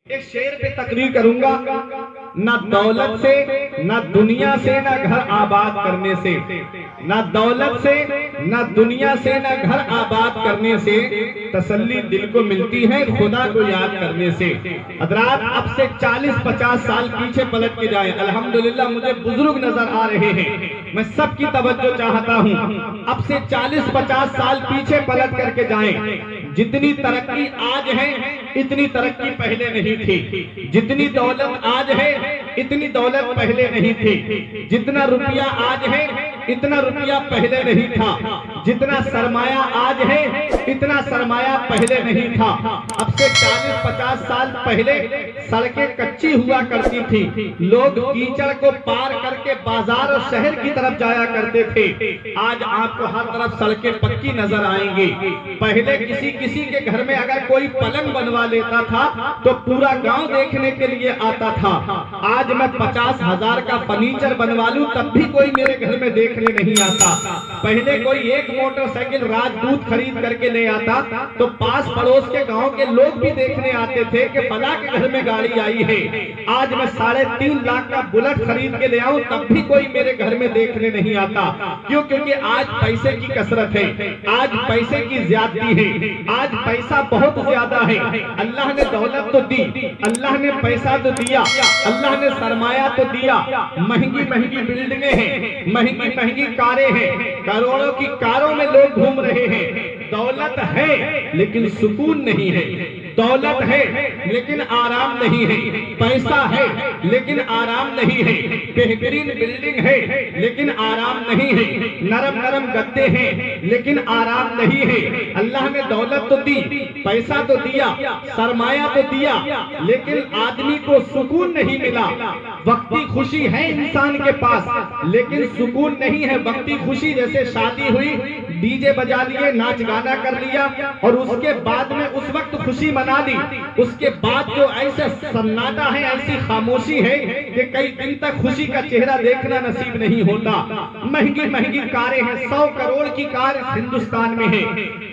एक शेर पे तकरीर करूंगा, ना दौलत से, ना दुनिया से, ना घर आबाद करने से, ना दौलत से, ना दुनिया से, ना घर आबाद करने से तसल्ली दिल को मिलती है खुदा को याद करने से। हज़रात, अब से 40-50 साल पीछे पलट के जाएं। अल्हम्दुलिल्लाह मुझे बुजुर्ग नजर आ रहे हैं, मैं सबकी तवज्जो चाहता हूं। अब से 40-50 साल पीछे पलट करके जाएं। जितनी तरक्की आज है इतनी तरक्की पहले नहीं थी। जितनी दौलत आज है इतनी दौलत पहले नहीं थी। जितना रुपया आज है इतना रुपया पहले नहीं था। जितना सरमाया आज है इतना सरमाया पहले नहीं था। अब से 40-50 साल पहले सड़कें कच्ची हुआ करती थी। लोग कीचड़ को पार करके बाजार और शहर की तरफ जाया करते थे। आज आपको हर तरफ सड़कें पक्की नजर आएंगी। पहले किसी के घर में अगर कोई पलंग बनवा लेता था तो पूरा गांव देखने के लिए आता था। आज मैं 50,000 का फर्नीचर बनवा लूं तब भी कोई मेरे घर में देखने नहीं आता। पहले कोई एक मोटरसाइकिल राजदूत खरीद करके ले आता तो पास पड़ोस के गांव के लोग भी देखने आते थे कि फला के घर में गाड़ी आई है। आज मैं 3.5 लाख का बुलेट खरीद के ले आऊं तब भी कोई मेरे घर में देखने नहीं आता। क्यों? क्योंकि आज पैसे की कसरत है, आज पैसे की ज्यादती है, आज पैसा बहुत ज्यादा है। अल्लाह ने दौलत तो दी, अल्लाह ने पैसा तो दिया, अल्लाह ने सरमाया तो दिया। महंगी महंगी बिल्डिंगें हैं, महंगी महंगी कारें हैं, करोड़ों की कारों में लोग घूम रहे हैं। दौलत है लेकिन सुकून नहीं है। दौलत है लेकिन आराम नहीं है। पैसा है लेकिन आराम नहीं है। बेहतरीन बिल्डिंग है लेकिन आराम नहीं है। नरम नरम गद्दे हैं लेकिन आराम नहीं है। अल्लाह ने दौलत तो दी, पैसा तो दिया, सरमाया तो दिया, लेकिन आदमी को सुकून नहीं मिला। वक्ती खुशी है इंसान के पास लेकिन सुकून नहीं है। वक्ती खुशी जैसे शादी हुई, डीजे बजा लिए, नाच गाना कर लिया और उसके बाद में उस वक्त खुशी मना ली। उसके बाद जो ऐसा सन्नाटा है, ऐसी खामोशी है कि कई दिन तक खुशी का चेहरा देखना नसीब नहीं होता। महंगी महंगी कारें हैं, 100 करोड़ की कार हिंदुस्तान में है।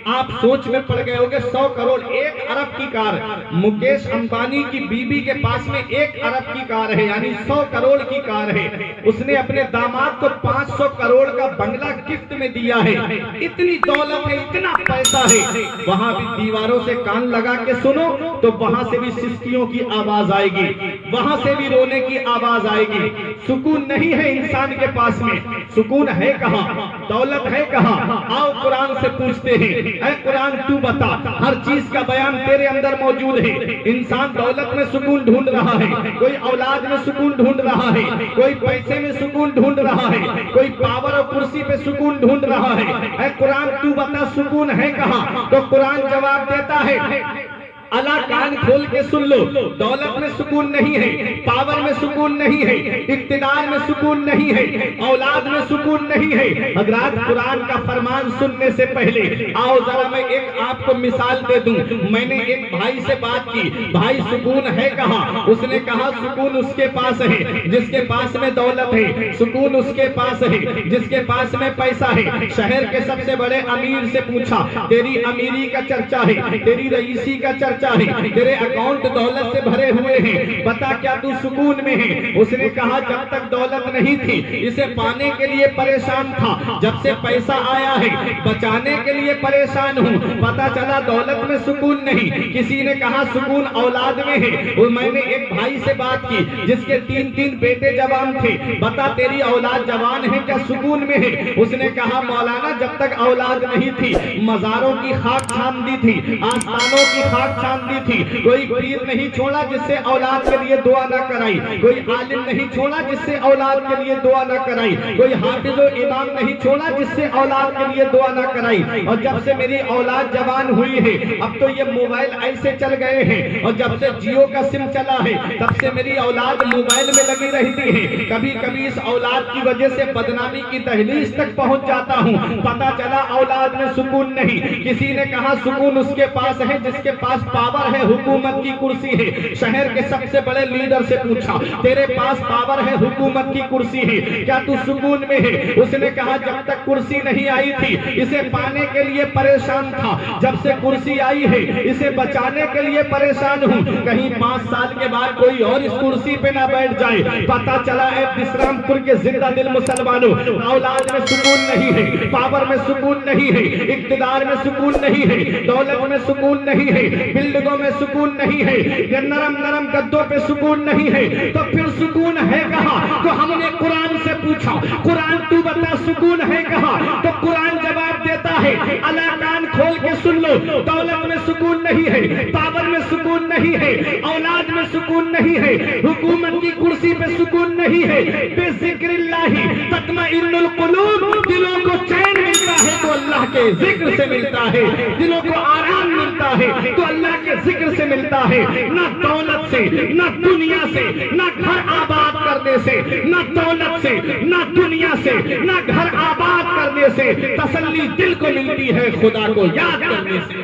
आप सोच में पड़ गए होंगे, 100 करोड़, 1 अरब की कार। मुकेश अंबानी की बीबी के पास में 1 अरब की कार है, यानी 100 करोड़ की कार है। उसने अपने दामाद को 500 करोड़ का बंगला गिफ्ट में दिया है। इतनी दौलत है, इतना पैसा है। वहां भी दीवारों से कान लगा के सुनो तो वहां से भी सिस्कियों की आवाज आएगी, वहां से भी रोने की आवाज आएगी। सुकून नहीं है इंसान के पास में। सुकून है कहां? दौलत है कहां? आओ कुरान से पूछते हैं, ऐ कुरान तू बता, हर चीज का बयान तेरे अंदर मौजूद है। इंसान दौलत में सुकून ढूंढ रहा है, कोई औलाद में सुकून ढूंढ रहा है, कोई पैसे में सुकून ढूंढ रहा है, कोई पावर और कुर्सी पे सुकून ढूंढ रहा है। ऐ कुरान तू बता, सुकून है कहां? तो कुरान जवाब देता है, अल्लाह कान खोल के सुन लो, दौलत में सुकून नहीं है, पावर में सुकून नहीं है, इक्तिदार में सुकून नहीं है, औलाद में सुकून नहीं है। हज़रात, कुरान का फरमान सुनने से पहले आओ जरा मैं एक आपको मिसाल दे दूं। मैंने एक भाई से बात की, भाई सुकून है कहां? उसने कहा सुकून उसके पास है जिसके पास में दौलत है, सुकून उसके पास है जिसके पास में पैसा है। शहर के सबसे बड़े अमीर से पूछा, तेरी अमीरी का चर्चा है, तेरी रईसी का चर्चा है, तेरे अकाउंट दौलत से भरे हुए हैं, बता क्या तू सुकून में है? उसने कहा जब तक दौलत नहीं थी इसे पाने के लिए परेशान था, जब से पैसा आया है बचाने के लिए परेशान हूँ। पता चला दौलत में सुकून नहीं। किसी ने कहा सुकून औलाद में है। और मैंने एक भाई से बात की जिसके 3-3 बेटे जवान थे, बता तेरी औलाद जवान है क्या, सुकून में है? उसने कहा मौलाना जब तक औलाद नहीं थी मजारों की खाक छान दी थी, आस्थानों की खाक दी थी, कोई पीर नहीं छोड़ा जिससे औलाद के लिए दुआ न कराई, कोई आलिम नहीं छोड़ा जिससे औलाद के लिए दुआ न कराई, कोई हाफिज और इमाम नहीं छोड़ा जिससे औलाद के लिए दुआ न कराई। और जब से मेरी औलाद जवान हुई है, अब तो ये मोबाइल ऐसे चल गए हैं, और जब से जियो का सिम चला है तब से मेरी औलाद मोबाइल में लगी रहती है। कभी कभी इस औलाद की वजह से बदनामी की दहलीज तक पहुंच जाता हूं। पता चला औलाद में सुकून नहीं। किसी ने कहा सुकून उसके पास है जिसके पास पावर है, हुकूमत की कुर्सी है। शहर के सबसे बड़े लीडर से पूछा, तेरे पास पावर है, हुकूमत की कुर्सी है, क्या तू सुकून में है? उसने कहा जब तक कुर्सी नहीं आई थी इसे पाने के लिए परेशान था, जब से कुर्सी आई है इसे बचाने के लिए परेशान हूँ, कहीं 5 साल के बाद कोई और इस कुर्सी पे ना बैठ जाए। पता चला है विश्रामपुर के जिंदा दिल मुसलमानों, औलाद में सुकून नहीं है, पावर में सुकून नहीं है, इक्तिदार में सुकून नहीं है, दौलत में सुकून नहीं है, बिल्डिंगों में सुकून नहीं है, नरम नरम गद्दों पे सुकून नहीं है, तो फिर सुकून है कहाँ? तो हमने कुरान से पूछा, कुरान तू बता सुकून है कहाँ? तो कुरान जवाब देता है, अला कान खोल के सुन लो, दौलत में सुकून नहीं है, पावर में सुकून नहीं है, औलाद में सुकून नहीं है, हुकूमत की कुर्सी पे सुकून नहीं है, बेज़िक्रिल्लाही तत्मइन्नुल कुलूब, दिलों को चैन मिलता है तो अल्लाह के जिक्र से मिलता है, दिलों को आराम मिलता है तो अल्लाह के जिक्र से मिलता है। ना दौलत से, ना दुनिया से, ना घर आबाद करने से, ना दौलत से, ना दुनिया से, ना घर आबाद करने से तसल्ली दिल को मिलती है खुदा को याद करने से।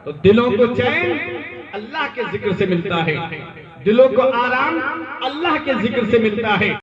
तो दिलों को चैन अल्लाह के जिक्र से मिलता है, दिलों को आराम अल्लाह के जिक्र से मिलता है।